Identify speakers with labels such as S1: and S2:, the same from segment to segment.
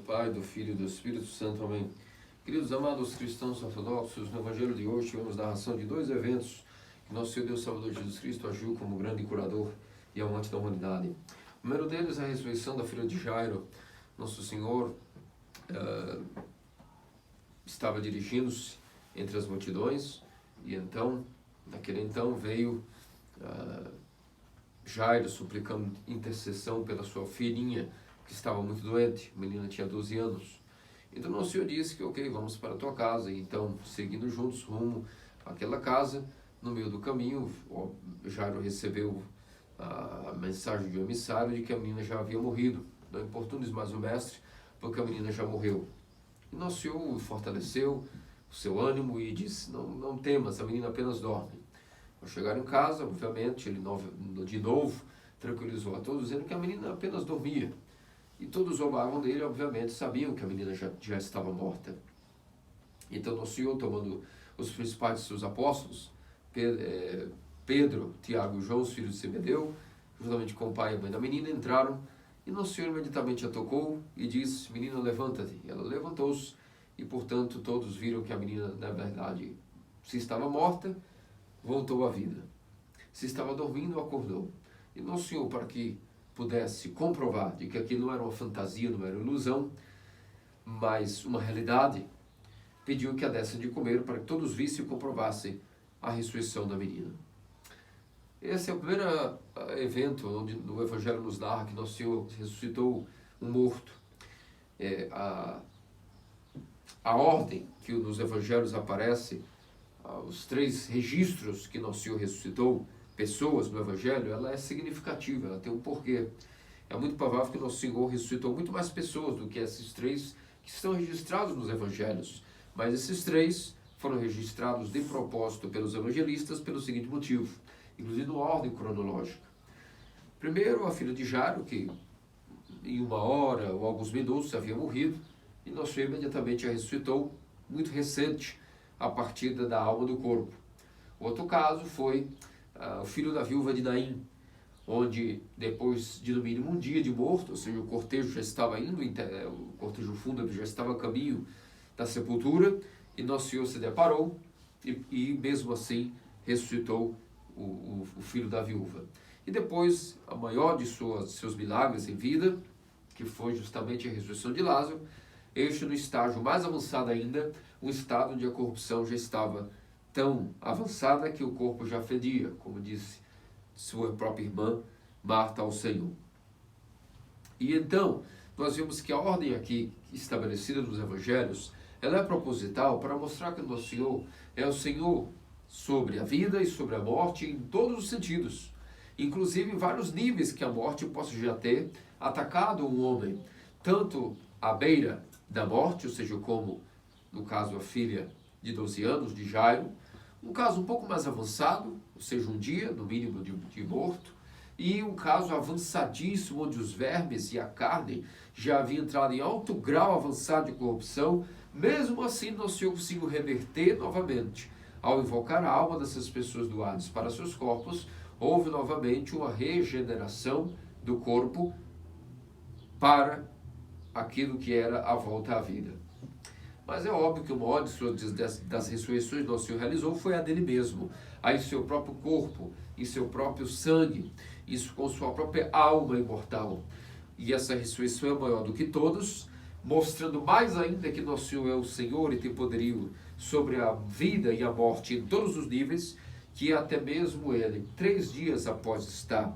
S1: Pai, do Filho e do Espírito Santo. Amém. Queridos amados cristãos ortodoxos, no Evangelho de hoje tivemos narração de dois eventos que nosso Senhor Deus Salvador Jesus Cristo agiu como grande curador e amante da humanidade. O primeiro deles é a ressurreição da filha de Jairo. Nosso Senhor estava dirigindo-se entre as multidões e naquele então veio Jairo suplicando intercessão pela sua filhinha que estava muito doente. A menina tinha 12 anos. Então nosso Senhor disse que ok, vamos para a tua casa. E então, seguindo juntos rumo àquela casa, no meio do caminho, Jairo recebeu a mensagem de um emissário de que a menina já havia morrido. Não importunes mais o mestre, porque a menina já morreu. E nosso Senhor o fortaleceu o seu ânimo e disse, não temas, a menina apenas dorme. Ao chegar em casa, obviamente, ele de novo tranquilizou a todos, dizendo que a menina apenas dormia. E todos zombavam dele, obviamente, sabiam que a menina já estava morta. Então, nosso Senhor, tomando os principais de seus apóstolos, Pedro, Tiago e João, os filhos de Zebedeu, juntamente com o pai e a mãe da menina, entraram, e nosso Senhor imediatamente a tocou e disse, menina, levanta-te. E ela levantou-se, e portanto todos viram que a menina, na verdade, se estava morta, voltou à vida. Se estava dormindo, acordou. E nosso Senhor, para que pudesse comprovar de que aquilo não era uma fantasia, não era uma ilusão, mas uma realidade, pediu que a dessem de comer para que todos vissem e comprovassem a ressurreição da menina. Esse é o primeiro evento onde no Evangelho nos narra que nosso Senhor ressuscitou um morto. A ordem que nos Evangelhos aparece, os 3 registros que nosso Senhor ressuscitou pessoas no Evangelho, ela é significativa, ela tem um porquê. É muito provável que nosso Senhor ressuscitou muito mais pessoas do que esses 3 que estão registrados nos Evangelhos. Mas esses 3 foram registrados de propósito pelos evangelistas pelo seguinte motivo, inclusive numa ordem cronológica. Primeiro, a filha de Jairo, que em 1 hora ou alguns minutos havia morrido, e nosso Senhor imediatamente a ressuscitou, muito recente, a partida da alma do corpo. Outro caso foi o filho da viúva de Naim, onde depois de no mínimo um dia de morto, ou seja, o cortejo já estava indo, o cortejo fúnebre já estava a caminho da sepultura, e nosso Senhor se deparou e mesmo assim ressuscitou o filho da viúva. E depois, a maior de seus milagres em vida, que foi justamente a ressurreição de Lázaro, este no estágio mais avançado ainda, um estado onde a corrupção já estava tão avançada que o corpo já fedia, como disse sua própria irmã Marta ao Senhor. E então, nós vimos que a ordem aqui estabelecida nos Evangelhos, ela é proposital para mostrar que o nosso Senhor é o Senhor sobre a vida e sobre a morte em todos os sentidos, inclusive em vários níveis que a morte possa já ter atacado um homem, tanto à beira da morte, ou seja, como no caso a filha de 12 anos de Jairo, um caso um pouco mais avançado, ou seja, um dia, no mínimo, de morto, e um caso avançadíssimo, onde os vermes e a carne já haviam entrado em alto grau avançado de corrupção. Mesmo assim, nosso Senhor conseguiu reverter novamente. Ao invocar a alma dessas pessoas do Hades para seus corpos, houve novamente uma regeneração do corpo para aquilo que era a volta à vida. Mas é óbvio que o maior das ressurreições que nosso Senhor realizou foi a dele mesmo, aí seu próprio corpo, em seu próprio sangue, isso com sua própria alma imortal. E essa ressurreição é maior do que todos, mostrando mais ainda que nosso Senhor é o Senhor e tem poderio sobre a vida e a morte em todos os níveis, que até mesmo ele, 3 dias após estar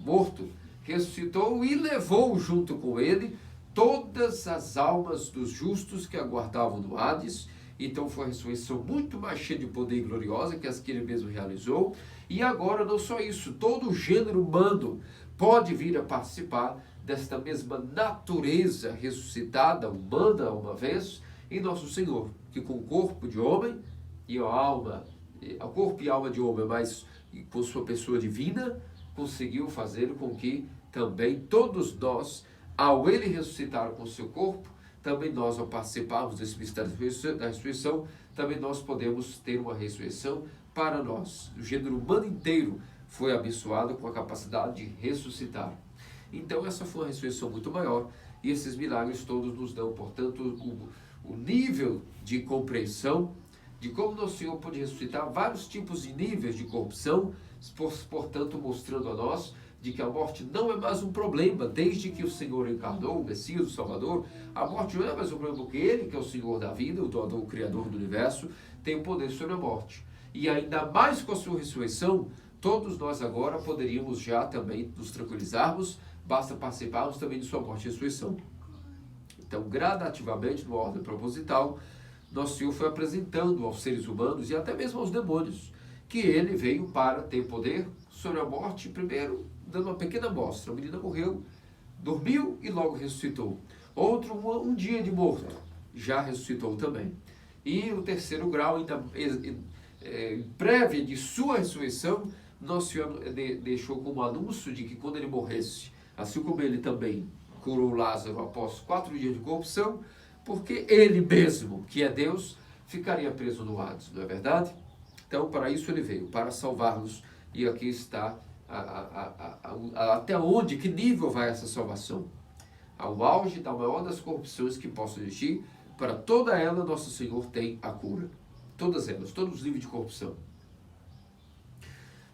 S1: morto, ressuscitou e levou junto com ele todas as almas dos justos que aguardavam no Hades. Então foi uma ressurreição muito mais cheia de poder e gloriosa que as que ele mesmo realizou. E agora não só isso, todo o gênero humano pode vir a participar desta mesma natureza ressuscitada, humana uma vez, em nosso Senhor, que com o corpo de homem e a alma, o corpo e a alma de homem, mas com sua pessoa divina, conseguiu fazer com que também todos nós, ao ele ressuscitar com o seu corpo, também nós, ao participarmos desse mistério da ressurreição, também nós podemos ter uma ressurreição para nós. O gênero humano inteiro foi abençoado com a capacidade de ressuscitar. Então essa foi uma ressurreição muito maior e esses milagres todos nos dão, portanto, o nível de compreensão de como nosso Senhor pôde ressuscitar vários tipos de níveis de corrupção, portanto, mostrando a nós de que a morte não é mais um problema, desde que o Senhor encarnou, o Messias, o Salvador. A morte não é mais um problema, porque Ele, que é o Senhor da vida, o doador, o Criador do universo, tem o poder sobre a morte. E ainda mais com a sua ressurreição, todos nós agora poderíamos já também nos tranquilizarmos, basta participarmos também de sua morte e ressurreição. Então, gradativamente, numa ordem proposital, nosso Senhor foi apresentando aos seres humanos e até mesmo aos demônios que Ele veio para ter poder sobre a morte, primeiro dando uma pequena amostra. A menina morreu, dormiu e logo ressuscitou. Outro, um dia de morto, já ressuscitou também. E o terceiro grau, ainda prévia de sua ressurreição, nosso Senhor deixou como anúncio de que quando ele morresse, assim como ele também curou Lázaro após 4 dias de corrupção, porque ele mesmo, que é Deus, ficaria preso no Hades, não é verdade? Então, para isso ele veio, para salvar-nos. E aqui está até onde, que nível vai essa salvação? Ao auge da maior das corrupções que possam existir, para toda ela nosso Senhor tem a cura. Todas elas, todos os níveis de corrupção.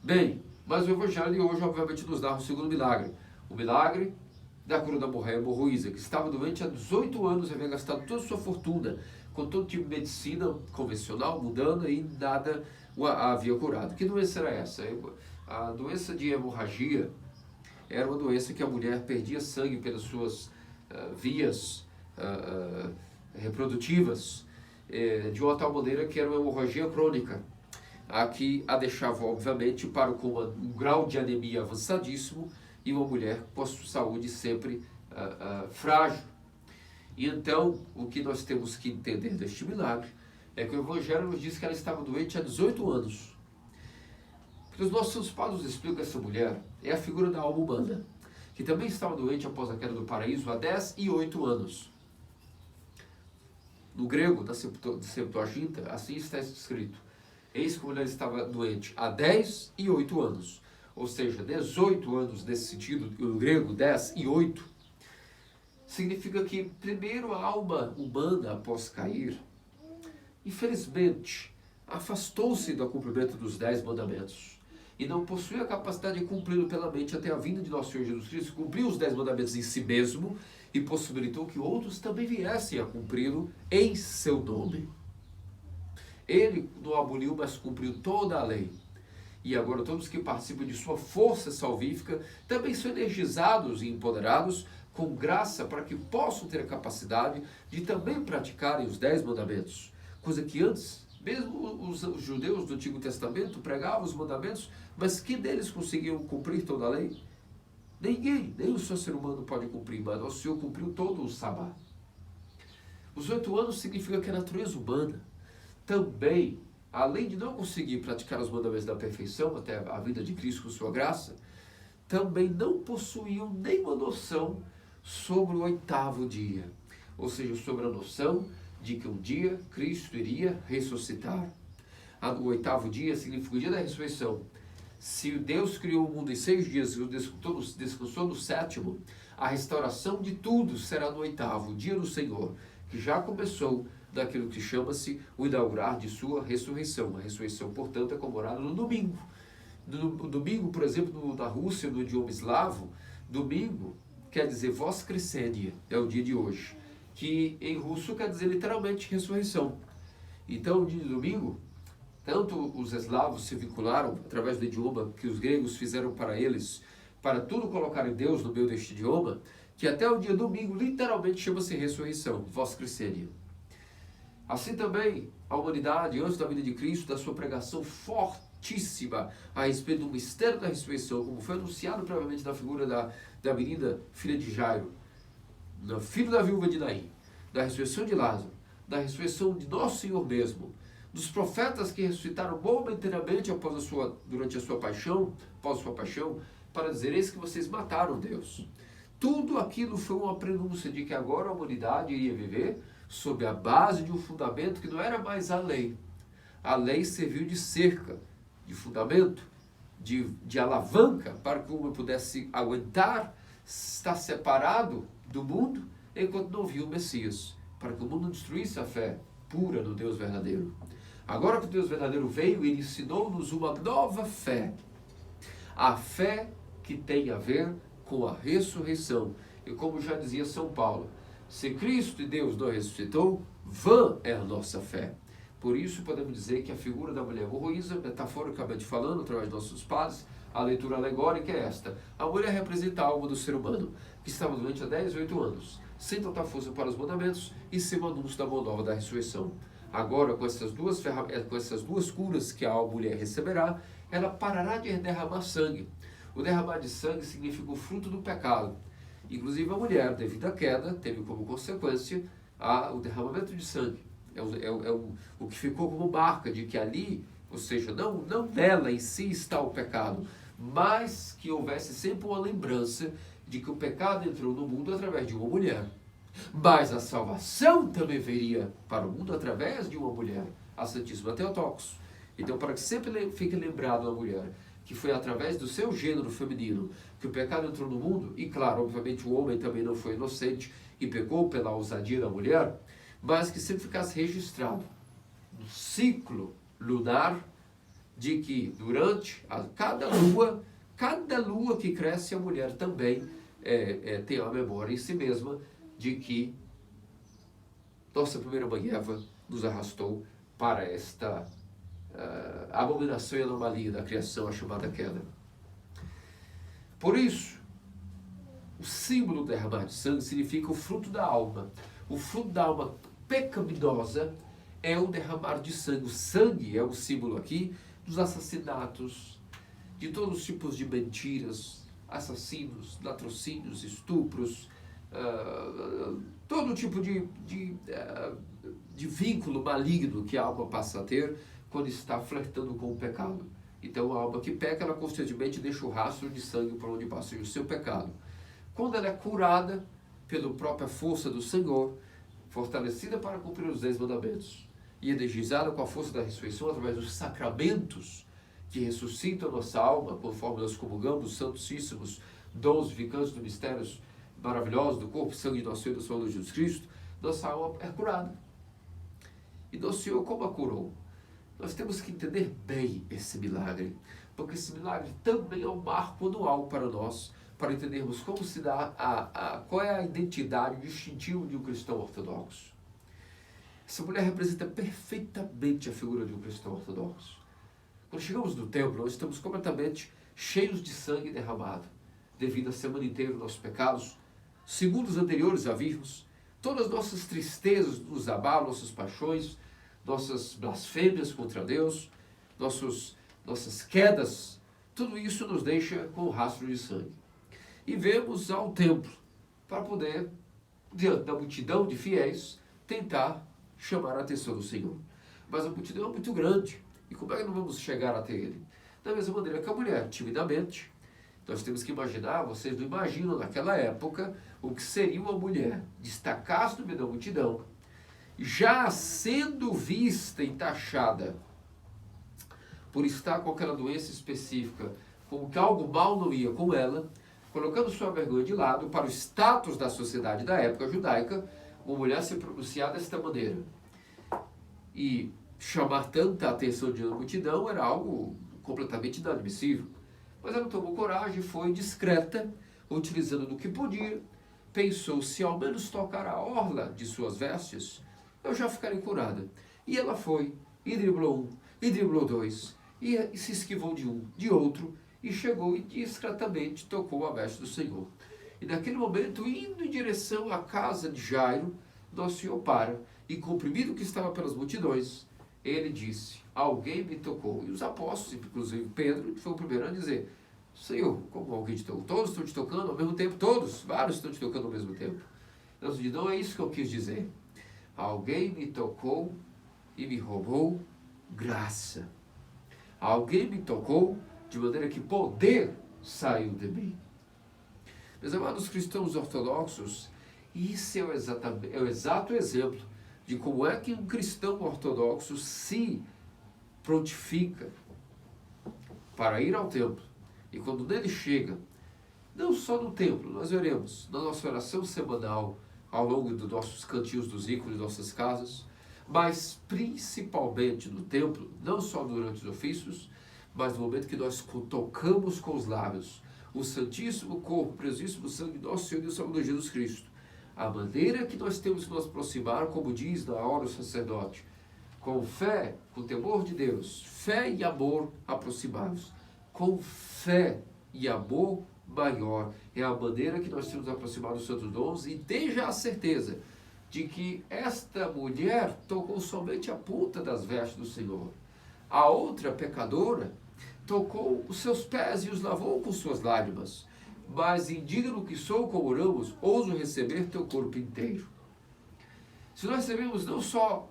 S1: Bem, mas o Evangelho de hoje obviamente nos dá um segundo milagre. O milagre da cura da hemorroísa, que estava doente há 18 anos, havia gastado toda a sua fortuna com todo tipo de medicina convencional, mundana, e nada a havia curado. Que doença era essa? A doença de hemorragia era uma doença que a mulher perdia sangue pelas suas vias reprodutivas, de uma tal maneira que era uma hemorragia crônica, a que a deixava, obviamente, com um grau de anemia avançadíssimo e uma mulher com a sua saúde sempre frágil. E então, o que nós temos que entender deste milagre é que o Evangelho nos diz que ela estava doente há 18 anos. Porque os nossos padres explicam que essa mulher é a figura da alma humana, que também estava doente após a queda do paraíso há 10 e 8 anos. No grego, da Septuaginta, assim está escrito: eis que a mulher estava doente há 10 e 8 anos. Ou seja, 18 anos nesse sentido, no grego, 10 e 8, significa que primeiro a alma humana, após cair, infelizmente, afastou-se do cumprimento dos 10 mandamentos e não possuía a capacidade de cumpri-lo plenamente até a vinda de nosso Senhor Jesus Cristo, cumpriu os 10 mandamentos em si mesmo e possibilitou que outros também viessem a cumpri-lo em seu nome. Ele não aboliu, mas cumpriu toda a lei. E agora todos que participam de sua força salvífica também são energizados e empoderados com graça para que possam ter a capacidade de também praticarem os 10 mandamentos. Coisa que antes, mesmo os judeus do Antigo Testamento pregavam os mandamentos, mas que deles conseguiam cumprir toda a lei? Ninguém, nem o seu ser humano pode cumprir, mas o Senhor cumpriu todo o sabá. Os 8 anos significa que a natureza humana também, além de não conseguir praticar os mandamentos da perfeição até a vinda de Cristo com sua graça, também não possuíam nenhuma noção sobre o 8º dia, ou seja, sobre a noção de que um dia Cristo iria ressuscitar. O 8º dia significa o dia da ressurreição. Se Deus criou o mundo em 6 dias e descansou no 7º, a restauração de tudo será no 8º, dia do Senhor, que já começou daquilo que chama-se o inaugurar de sua ressurreição. A ressurreição, portanto, é comemorada no domingo. No domingo, por exemplo, na Rússia, no idioma eslavo, domingo quer dizer Voskresenia, é o dia de hoje, que em russo quer dizer literalmente ressurreição. Então, o dia de domingo, tanto os eslavos se vincularam através do idioma que os gregos fizeram para eles, para tudo colocar em Deus no meio deste idioma, que até o dia domingo literalmente chama-se ressurreição, Voskresenia. Assim também, a humanidade, antes da vinda de Cristo, da sua pregação fortíssima a respeito do mistério da ressurreição, como foi anunciado previamente na figura da menina filha de Jairo, do filho da viúva de Naim, da ressurreição de Lázaro, da ressurreição de nosso Senhor mesmo, dos profetas que ressuscitaram momentaneamente durante a sua paixão, após a sua paixão, para dizer: eis que vocês mataram Deus. Tudo aquilo foi uma prenúncia de que agora a humanidade iria viver sob a base de um fundamento que não era mais a lei. A lei serviu de cerca, de fundamento, de alavanca para que o homem pudesse aguentar estar separado do mundo enquanto não viu o Messias, para que o mundo destruísse a fé pura no Deus verdadeiro. Agora que o Deus verdadeiro veio, ele ensinou-nos uma nova fé. A fé que tem a ver com a ressurreição. E como já dizia São Paulo, se Cristo e Deus não ressuscitou, vã é a nossa fé. Por isso podemos dizer que a figura da mulher hemorroísa, metaforicamente falando, através de nossos padres, a leitura alegórica é esta. A mulher representa a alma do ser humano, que estava doente há 10, 8 anos, sem total força para os mandamentos e sem o anúncio da boa nova da ressurreição. Agora, com essas duas curas que a mulher receberá, ela parará de derramar sangue. O derramar de sangue significa o fruto do pecado. Inclusive a mulher, devido à queda, teve como consequência o derramamento de sangue. O que ficou como marca de que ali, ou seja, não nela em si está o pecado, mas que houvesse sempre uma lembrança de que o pecado entrou no mundo através de uma mulher. Mas a salvação também viria para o mundo através de uma mulher, a Santíssima Theotokos. Então, para que sempre fique lembrado a mulher, que foi através do seu gênero feminino que o pecado entrou no mundo, e claro, obviamente o homem também não foi inocente e pecou pela ousadia da mulher, mas que sempre ficasse registrado no ciclo lunar de que durante cada lua que cresce, a mulher também tem a memória em si mesma de que nossa primeira mãe Eva nos arrastou para esta abominação e anomalia da criação, a chamada queda. Por isso, o símbolo do derramar de sangue significa o fruto da alma. O fruto da alma pecaminosa é o derramar de sangue. O sangue é o símbolo aqui dos assassinatos, de todos os tipos de mentiras, assassinos, latrocínios, estupros, todo tipo de vínculo maligno que a alma passa a ter quando está flertando com o pecado. Então a alma que peca, ela constantemente deixa o rastro de sangue por onde passa o seu pecado. Quando ela é curada pela própria força do Senhor, fortalecida para cumprir os 10 mandamentos e energizada com a força da ressurreição através dos sacramentos que ressuscitam a nossa alma, conforme nós comungamos os santíssimos dons vivificantes dos mistérios maravilhosos do corpo e sangue de nosso Senhor e do Salvador Jesus Cristo, nossa alma é curada. E nosso Senhor como a curou? Nós temos que entender bem esse milagre, porque esse milagre também é um marco anual para nós, para entendermos como se dá qual é a identidade distintiva de um cristão ortodoxo. Essa mulher representa perfeitamente a figura de um cristão ortodoxo. Quando chegamos no templo, nós estamos completamente cheios de sangue derramado, devido à semana inteira dos nossos pecados, segundos anteriores a virmos, todas as nossas tristezas nos abalam, nossas paixões, nossas blasfêmias contra Deus, nossas quedas, tudo isso nos deixa com o rastro de sangue. E vemos ao templo para poder, diante da multidão de fiéis, tentar chamar a atenção do Senhor. Mas a multidão é muito grande. E como é que não vamos chegar até ele? Da mesma maneira que a mulher, timidamente, nós temos que imaginar, vocês não imaginam naquela época, o que seria uma mulher destacar-se no meio da multidão, já sendo vista e taxada por estar com aquela doença específica, como que algo mal não ia com ela, colocando sua vergonha de lado para o status da sociedade da época judaica, uma mulher se pronunciar desta maneira e chamar tanta atenção de uma multidão era algo completamente inadmissível. Mas ela tomou coragem, foi discreta, utilizando do que podia, pensou, se ao menos tocar a orla de suas vestes, eu já ficarei curada. E ela foi, e driblou um, e driblou dois, e se esquivou de um, de outro, e chegou e discretamente tocou a veste do Senhor. E naquele momento, indo em direção à casa de Jairo, nosso Senhor para, e comprimido que estava pelas multidões, ele disse, alguém me tocou. E os apóstolos, inclusive Pedro, foi o primeiro a dizer, Senhor, como alguém te tocou? Todos estão te tocando ao mesmo tempo? Todos, vários estão te tocando ao mesmo tempo. Deus diz, não é isso que eu quis dizer. Alguém me tocou e me roubou graça. Alguém me tocou de maneira que poder saiu de mim. Meus amados cristãos ortodoxos, isso é o exato exemplo de como é que um cristão ortodoxo se prontifica para ir ao templo. E quando nele chega, não só no templo, nós veremos na nossa oração semanal, ao longo dos nossos cantinhos dos ícones, nossas casas, mas principalmente no templo, não só durante os ofícios, mas no momento que nós tocamos com os lábios o santíssimo corpo, preciosíssimo sangue de nosso Senhor e Salvador Jesus Cristo. A maneira que nós temos que nos aproximar, como diz na hora o sacerdote, com fé, com temor de Deus, fé e amor aproximados. Com fé e amor maior é a maneira que nós temos aproximado os santos dons, e tenha a certeza de que esta mulher tocou somente a ponta das vestes do Senhor. A outra pecadora tocou os seus pés e os lavou com suas lágrimas. Mas indigno que sou, como oramos, ouso receber teu corpo inteiro. Se nós recebemos não só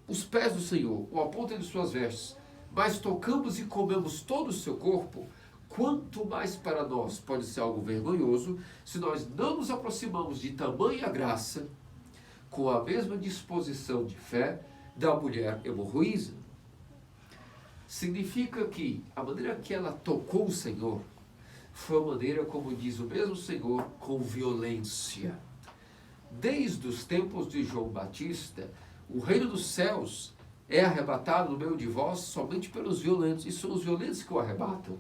S1: os pés do Senhor, ou a ponta de suas vestes, mas tocamos e comemos todo o seu corpo, quanto mais para nós pode ser algo vergonhoso se nós não nos aproximamos de tamanha graça com a mesma disposição de fé da mulher hemorroísa. Significa que a maneira que ela tocou o Senhor foi a maneira, como diz o mesmo Senhor, com violência. Desde os tempos de João Batista, o reino dos céus é arrebatado no meio de vós somente pelos violentos, e são os violentos que o arrebatam.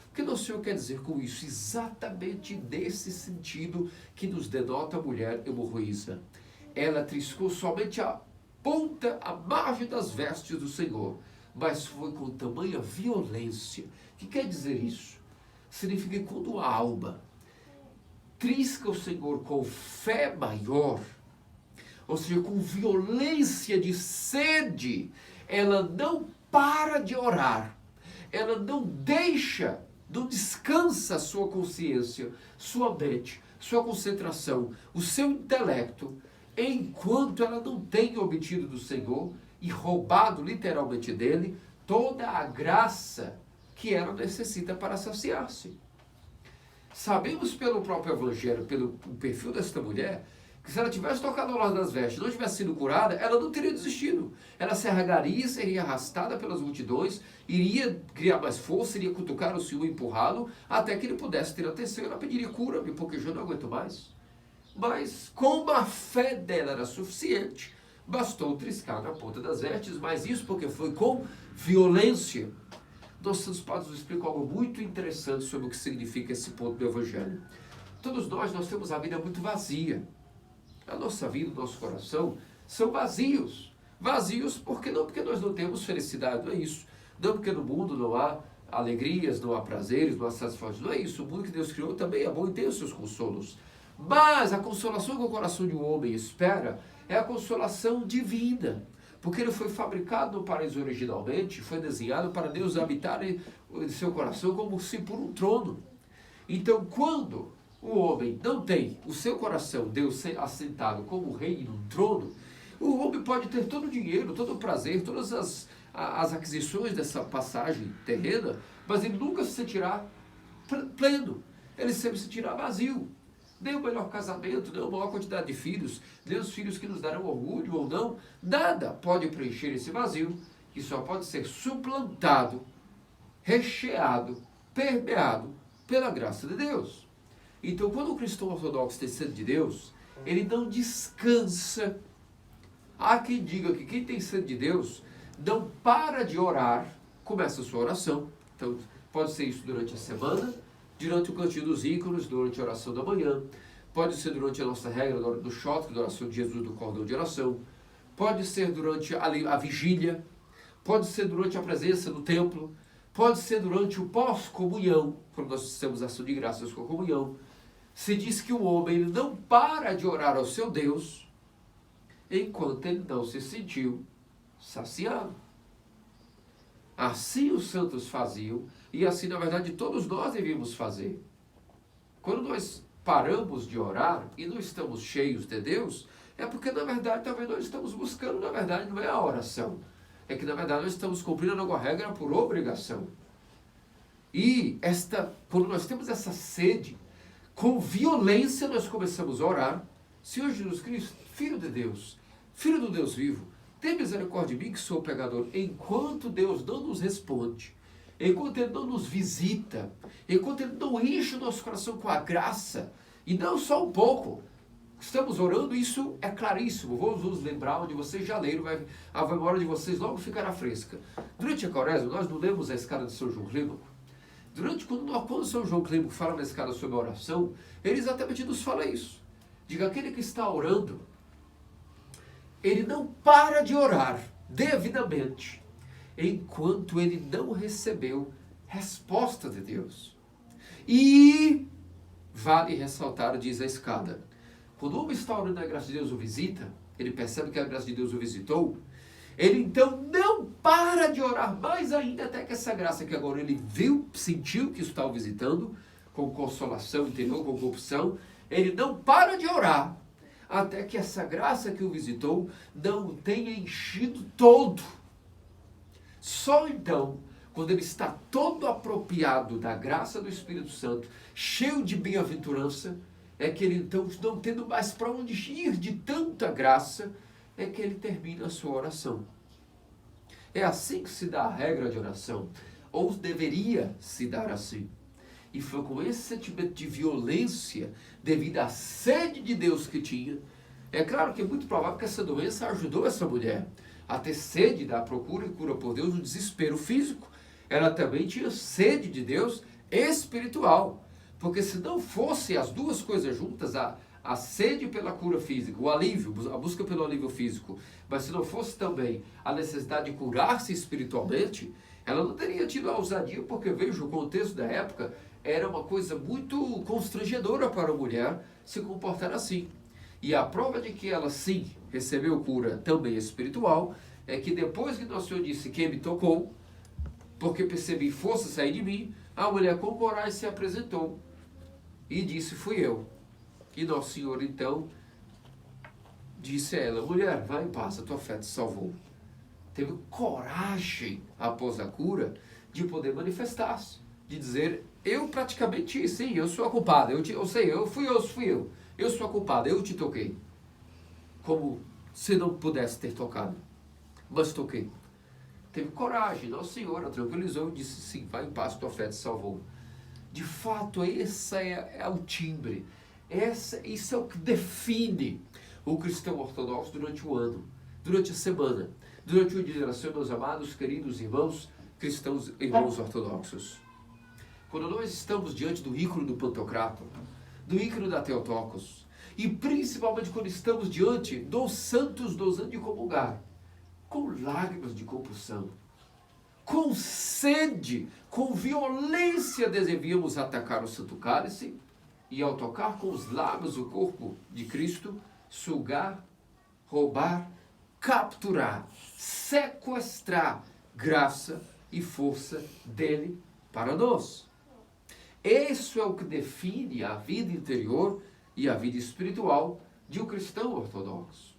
S1: O que o Senhor quer dizer com isso? Exatamente desse sentido que nos denota a mulher hemorroísa. Ela triscou somente a ponta, a margem das vestes do Senhor, mas foi com tamanha violência. O que quer dizer isso? Significa que quando a alma trisca o Senhor com fé maior, ou seja, com violência de sede, ela não para de orar, ela não deixa, não descansa a sua consciência, sua mente, sua concentração, o seu intelecto, enquanto ela não tem obtido do Senhor e roubado literalmente dele toda a graça que ela necessita para saciar-se. Sabemos pelo próprio Evangelho, pelo perfil desta mulher, que se ela tivesse tocado ao lado das vestes, não tivesse sido curada, ela não teria desistido. Ela se arregaria, seria arrastada pelas multidões, iria criar mais força, iria cutucar o Senhor, empurrá-lo, até que ele pudesse ter atenção. Ela pediria: cura-me, porque eu já não aguento mais. Mas como a fé dela era suficiente, bastou triscar na ponta das vestes, mas isso porque foi com violência. Nossos santos padres nos explicam algo muito interessante sobre o que significa esse ponto do Evangelho. Todos nós temos a vida muito vazia. A nossa vida, o nosso coração são vazios. Vazios porque nós não temos felicidade, não é isso. Não porque no mundo não há alegrias, não há prazeres, não há satisfações, não é isso. O mundo que Deus criou também é bom e tem os seus consolos. Mas a consolação que o coração de um homem espera é a consolação divina. Porque ele foi fabricado no paraíso originalmente, foi desenhado para Deus habitar em seu coração como se por um trono. Então, quando o homem não tem o seu coração, Deus assentado como rei num trono, o homem pode ter todo o dinheiro, todo o prazer, todas as aquisições dessa passagem terrena, mas ele nunca se sentirá pleno, ele sempre se sentirá vazio. Nem o melhor casamento, nem a maior quantidade de filhos, nem os filhos que nos darão orgulho ou não, nada pode preencher esse vazio, que só pode ser suplantado, recheado, permeado pela graça de Deus. Então, quando o cristão ortodoxo tem sede de Deus, ele não descansa. Há quem diga que quem tem sede de Deus não para de orar, começa a sua oração. Então, pode ser isso durante a semana, durante o cantinho dos ícones, durante a oração da manhã, pode ser durante a nossa regra do shot, da oração de Jesus do cordão de oração, pode ser durante a vigília, pode ser durante a presença no templo, pode ser durante o pós-comunhão, quando nós temos ação de graças com a comunhão. Se diz que o homem ele não para de orar ao seu Deus enquanto ele não se sentiu saciado. Assim os santos faziam, e assim, na verdade, todos nós devíamos fazer. Quando nós paramos de orar e não estamos cheios de Deus, é porque, na verdade, talvez nós estamos buscando, na verdade, não é a oração. É que, na verdade, nós estamos cumprindo alguma regra por obrigação. E quando nós temos essa sede, com violência nós começamos a orar: Senhor Jesus Cristo, Filho de Deus, Filho do Deus vivo, tem misericórdia de mim que sou pecador. Enquanto Deus não nos responde, enquanto Ele não nos visita, enquanto Ele não enche o nosso coração com a graça, e não só um pouco, Estamos orando, isso é claríssimo. Vou nos lembrar onde vocês já leram, a memória de vocês logo ficará fresca. Durante a quaresma, nós não lemos a escada de São João Clímaco. Quando São João Clímaco fala na escada sobre a oração, ele exatamente nos fala isso. Diga, aquele que está orando, ele não para de orar devidamente, enquanto ele não recebeu resposta de Deus. E vale ressaltar, diz a escada, quando o homem está orando, a graça de Deus o visita, ele percebe que a graça de Deus o visitou, ele então não para de orar mais ainda, até que essa graça que agora ele viu, sentiu que está o visitando, com consolação interior, com corrupção, ele não para de orar, até que essa graça que o visitou não o tenha enchido todo. Só então, quando ele está todo apropriado da graça do Espírito Santo, cheio de bem-aventurança, é que ele então, não tendo mais para onde ir de tanta graça, é que ele termina a sua oração. É assim que se dá a regra de oração, ou deveria se dar assim. E foi com esse sentimento de violência, devido à sede de Deus que tinha. É claro que é muito provável que essa doença ajudou essa mulher a ter sede da procura e cura por Deus no desespero físico. Ela também tinha sede de Deus espiritual. Porque se não fosse as duas coisas juntas, a sede pela cura física, o alívio, a busca pelo alívio físico, mas se não fosse também a necessidade de curar-se espiritualmente, ela não teria tido a ousadia, porque veja, o contexto da época era uma coisa muito constrangedora para a mulher se comportar assim. E a prova de que ela sim recebeu cura também espiritual, é que depois que Nosso Senhor disse quem me tocou, porque percebi força sair de mim, a mulher com coragem se apresentou e disse, fui eu. E Nosso Senhor então disse a ela, mulher, vai em paz, a tua fé te salvou. Teve coragem, após a cura, de poder manifestar-se, de dizer, eu praticamente, sim, eu sou a culpada, fui eu, eu sou a culpada, eu te toquei. Como se não pudesse ter tocado, mas toquei. Teve coragem, Nossa Senhora tranquilizou e disse, sim, vai em paz, tua fé te salvou. De fato, esse é o timbre, isso é o que define o cristão ortodoxo durante o ano, durante a semana, durante o dia de oração, meus amados, queridos irmãos, cristãos e irmãos ortodoxos. Quando nós estamos diante do ícone do Pantocrator, do ícone da Theotokos, e principalmente quando estamos diante dos santos dos anos de comungar, com lágrimas de compulsão, com sede, com violência devíamos atacar o Santo Cálice e ao tocar com os lábios o corpo de Cristo, sugar, roubar, capturar, sequestrar graça e força dele para nós. Isso é o que define a vida interior e a vida espiritual de um cristão ortodoxo.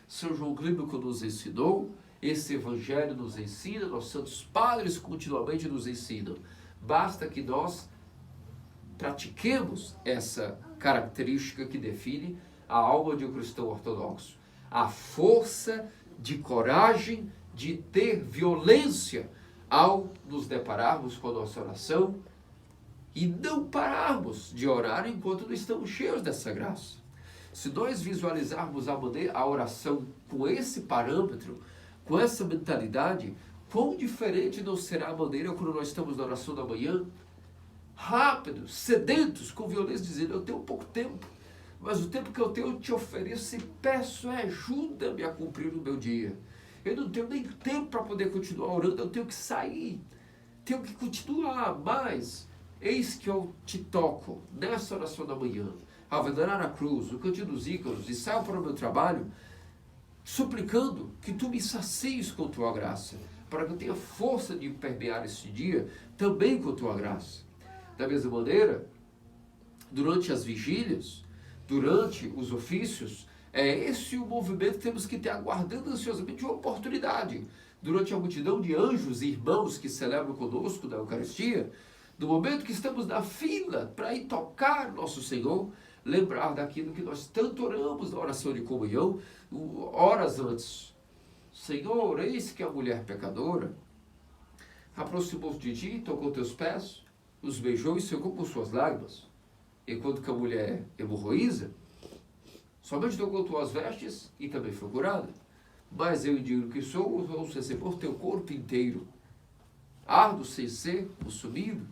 S1: São João Clímaco nos ensinou, esse evangelho nos ensina, nossos santos padres continuamente nos ensinam. Basta que nós pratiquemos essa característica que define a alma de um cristão ortodoxo. A força de coragem de ter violência ao nos depararmos com a nossa oração e não pararmos de orar enquanto não estamos cheios dessa graça. Se nós visualizarmos a oração com esse parâmetro, com essa mentalidade, quão diferente não será a maneira quando nós estamos na oração da manhã, rápidos, sedentos, com violência, dizendo, eu tenho pouco tempo, mas o tempo que eu tenho eu te ofereço e peço ajuda-me a cumprir o meu dia. Eu não tenho nem tempo para poder continuar orando, eu tenho que sair, tenho que continuar, mas eis que eu te toco nessa oração da manhã, ao venerar a cruz, o cantinho dos íconos, e saio para o meu trabalho, suplicando que tu me sacies com tua graça, para que eu tenha força de permear este dia também com tua graça. Da mesma maneira, durante as vigílias, durante os ofícios, é esse o movimento que temos que ter, aguardando ansiosamente uma oportunidade. Durante a multidão de anjos e irmãos que celebram conosco da Eucaristia, no momento que estamos na fila para ir tocar nosso Senhor, lembrar daquilo que nós tanto oramos na oração de comunhão, horas antes. Senhor, eis que a mulher pecadora aproximou-se de ti, tocou teus pés, os beijou e secou com suas lágrimas. Enquanto que a mulher hemorroísa Somente tocou tuas vestes e também foi curada. Mas eu digo que sou, vou ser por teu corpo inteiro. Ardo sem ser consumido.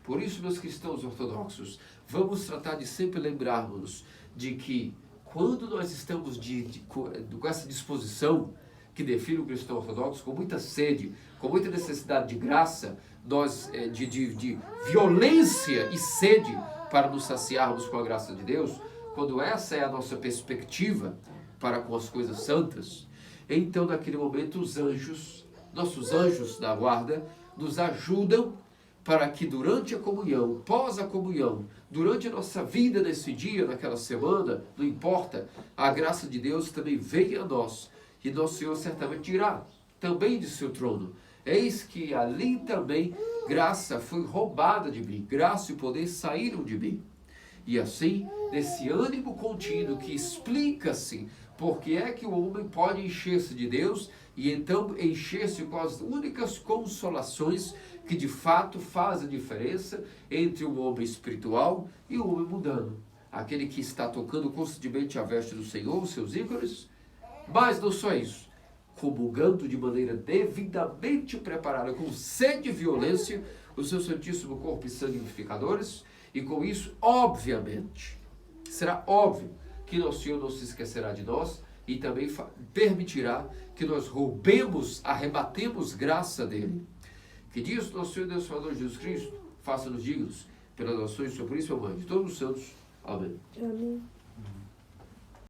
S1: Por isso, meus cristãos ortodoxos, vamos tratar de sempre lembrarmos de que quando nós estamos com essa disposição que define o cristão ortodoxo, com muita sede, com muita necessidade de graça, de violência e sede para nos saciarmos com a graça de Deus, quando essa é a nossa perspectiva para com as coisas santas, então naquele momento os anjos, nossos anjos da guarda, nos ajudam para que durante a comunhão, pós a comunhão, durante a nossa vida nesse dia, naquela semana, não importa, a graça de Deus também venha a nós. E nosso Senhor certamente dirá, também de seu trono, eis que ali também graça foi roubada de mim, graça e poder saíram de mim. E assim, nesse ânimo contínuo que explica-se porque é que o homem pode encher-se de Deus e então encher-se com as únicas consolações que de fato fazem a diferença entre o homem espiritual e o homem mundano. Aquele que está tocando constantemente a veste do Senhor, os seus ícones, mas não só isso, comungando de maneira devidamente preparada, com sede e violência, o seu santíssimo corpo e sangue vivificadores, e com isso, obviamente, será óbvio que nosso Senhor não se esquecerá de nós e também permitirá que nós roubemos, arrebatemos graça dele. Que diz nosso Senhor Deus Salvador Jesus Cristo, faça-nos dignos pelas ações do seu príncipe amante de todos os santos. Amém.
S2: Amém.